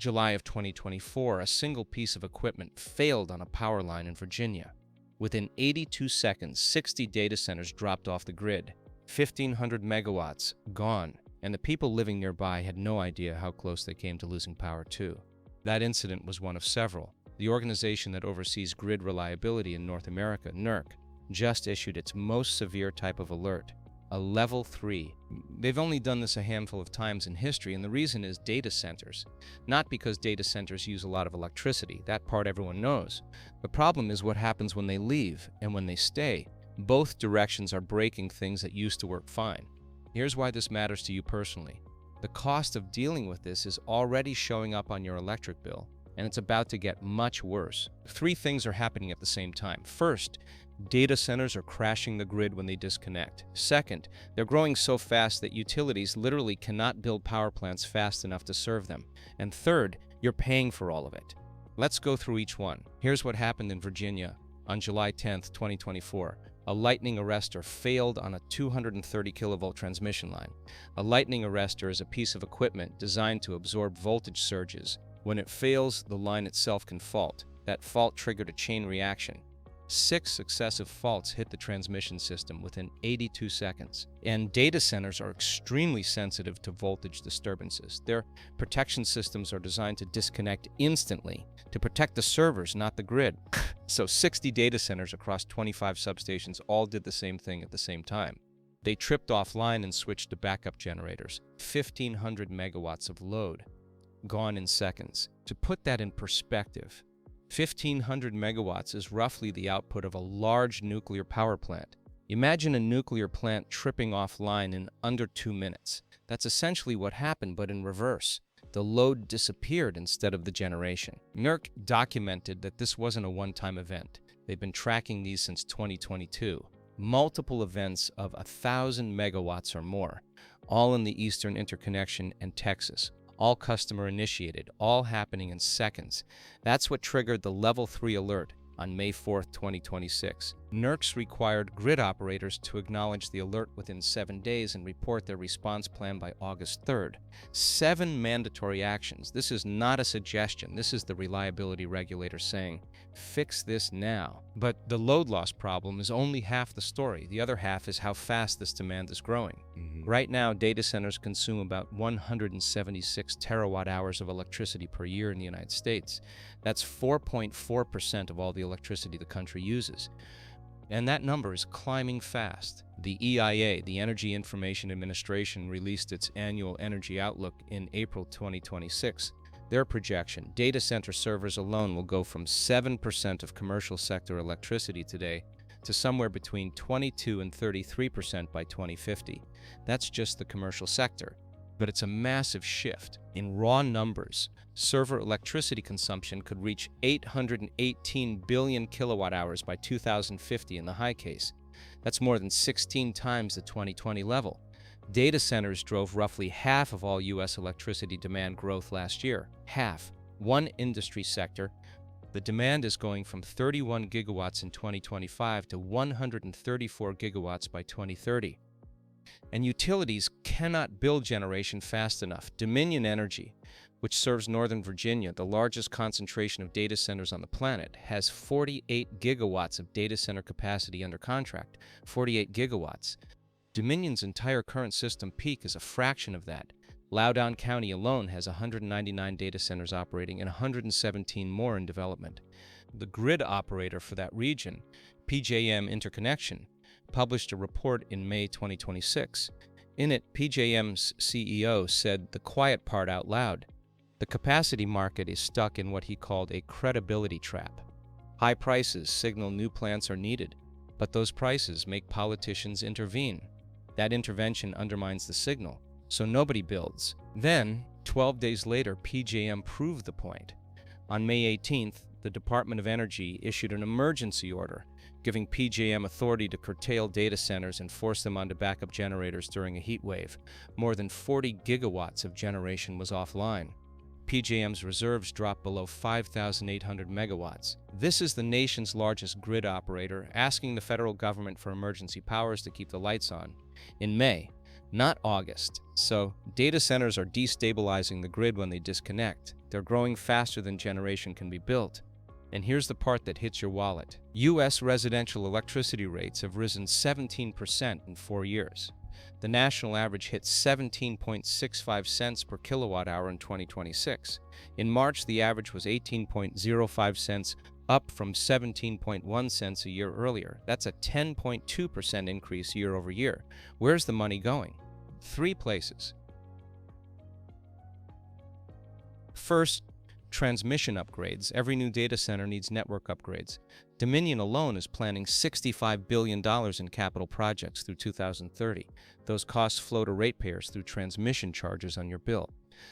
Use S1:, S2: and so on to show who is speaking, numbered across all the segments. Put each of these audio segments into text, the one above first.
S1: July of 2024, a single piece of equipment failed on a power line in Virginia. Within 82 seconds, 60 data centers dropped off the grid, 1,500 megawatts gone, and the people living nearby had no idea how close they came to losing power too. That incident was one of several. The organization that oversees grid reliability in North America, NERC, just issued its most severe type of alert, a Level 3. They've only done this a handful of times in history, and the reason is data centers. Not because data centers use a lot of electricity, that part everyone knows. The problem is what happens when they leave and when they stay. Both directions are breaking things that used to work fine. Here's why this matters to you personally. The cost of dealing with this is already showing up on your electric bill, and it's about to get much worse. Three things are happening at the same time. First, data centers are crashing the grid when they disconnect. Second, they're growing so fast that utilities literally cannot build power plants fast enough to serve them. And third, you're paying for all of it. Let's go through each one. Here's what happened in Virginia on July 10th, 2024. A lightning arrestor failed on a 230 kilovolt transmission line. A lightning arrestor is a piece of equipment designed to absorb voltage surges. When it fails, the line itself can fault. That fault triggered a chain reaction. 6 successive faults hit the transmission system within 82 seconds. And data centers are extremely sensitive to voltage disturbances. Their protection systems are designed to disconnect instantly, to protect the servers, not the grid. So 60 data centers across 25 substations all did the same thing at the same time. They tripped offline and switched to backup generators. 1,500 megawatts of load gone in seconds. To put that in perspective, 1,500 megawatts is roughly the output of a large nuclear power plant. Imagine a nuclear plant tripping offline in under 2 minutes. That's essentially what happened, but in reverse. The load disappeared instead of the generation. NERC documented that this wasn't a one-time event. They've been tracking these since 2022. Multiple events of 1,000 megawatts or more, all in the Eastern Interconnection and Texas. All customer initiated, all happening in seconds. That's what triggered the Level 3 alert on May 4th, 2026. NERCs required grid operators to acknowledge the alert within 7 days and report their response plan by August 3rd. 7 mandatory actions. This is not a suggestion. This is the reliability regulator saying, fix this now. But the load loss problem is only half the story. The other half is how fast this demand is growing. Right now, data centers consume about 176 terawatt hours of electricity per year in the United States. That's 4.4% of all the electricity the country uses. And that number is climbing fast. The EIA, the Energy Information Administration, released its Annual Energy Outlook in April 2026. Their projection, data center servers alone will go from 7% of commercial sector electricity today to somewhere between 22 and 33% by 2050. That's just the commercial sector. But it's a massive shift. In raw numbers, server electricity consumption could reach 818 billion kilowatt hours by 2050 in the high case. That's more than 16 times the 2020 level. Data centers drove roughly half of all U.S. electricity demand growth last year. Half. One industry sector, the demand is going from 31 gigawatts in 2025 to 134 gigawatts by 2030. And utilities cannot build generation fast enough. Dominion Energy, which serves Northern Virginia, the largest concentration of data centers on the planet, has 48 gigawatts of data center capacity under contract. 48 gigawatts. Dominion's entire current system peak is a fraction of that. Loudoun County alone has 199 data centers operating and 117 more in development. The grid operator for that region, PJM Interconnection, published a report in May 2026. In it, PJM's CEO said the quiet part out loud. The capacity market is stuck in what he called a credibility trap. High prices signal new plants are needed, but those prices make politicians intervene. That intervention undermines the signal, so nobody builds. Then, 12 days later, PJM proved the point. On May 18th, the Department of Energy issued an emergency order, giving PJM authority to curtail data centers and force them onto backup generators during a heat wave. More than 40 gigawatts of generation was offline. PJM's reserves dropped below 5,800 megawatts. This is the nation's largest grid operator asking the federal government for emergency powers to keep the lights on. In May, not August. So, data centers are destabilizing the grid when they disconnect. They're growing faster than generation can be built. And here's the part that hits your wallet. U.S. residential electricity rates have risen 17% in 4 years. The national average hit 17.65 cents per kilowatt hour in 2026. In March, the average was 18.05 cents, up from 17.1 cents a year earlier. That's a 10.2% increase year over year. Where's the money going? 3 places. First, transmission upgrades. Every new data center needs network upgrades. Dominion alone is planning $65 billion in capital projects through 2030. Those costs flow to ratepayers through transmission charges on your bill.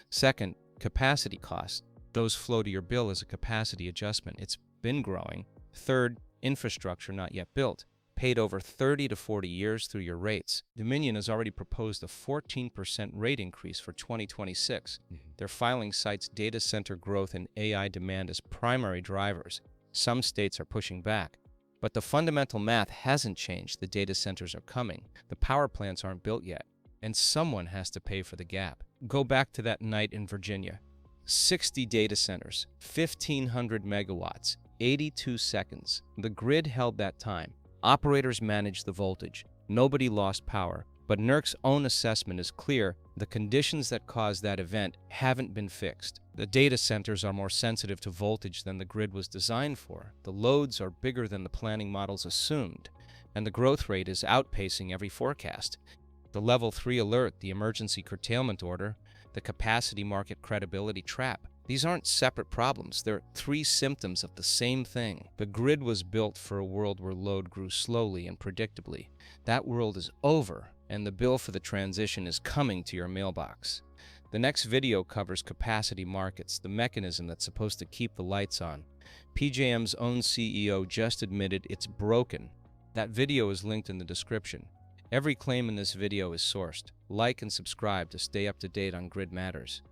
S1: Second, capacity costs. Those flow to your bill as a capacity adjustment. It's been growing. Third, infrastructure not yet built, paid over 30 to 40 years through your rates. Dominion has already proposed a 14% rate increase for 2026. Their filing cites data center growth and AI demand as primary drivers. Some states are pushing back. But the fundamental math hasn't changed. The data centers are coming. The power plants aren't built yet. And someone has to pay for the gap. Go back to that night in Virginia. 60 data centers, 1,500 megawatts, 82 seconds. The grid held that time. Operators managed the voltage. Nobody lost power. But NERC's own assessment is clear. The conditions that caused that event haven't been fixed. The data centers are more sensitive to voltage than the grid was designed for. The loads are bigger than the planning models assumed. And the growth rate is outpacing every forecast. The Level 3 alert, the Emergency Curtailment Order, the capacity market credibility trap. These aren't separate problems. They're 3 symptoms of the same thing. The grid was built for a world where load grew slowly and predictably. That world is over, and the bill for the transition is coming to your mailbox. The next video covers capacity markets, the mechanism that's supposed to keep the lights on. PJM's own CEO just admitted it's broken. That video is linked in the description. Every claim in this video is sourced. Like and subscribe to stay up to date on grid matters.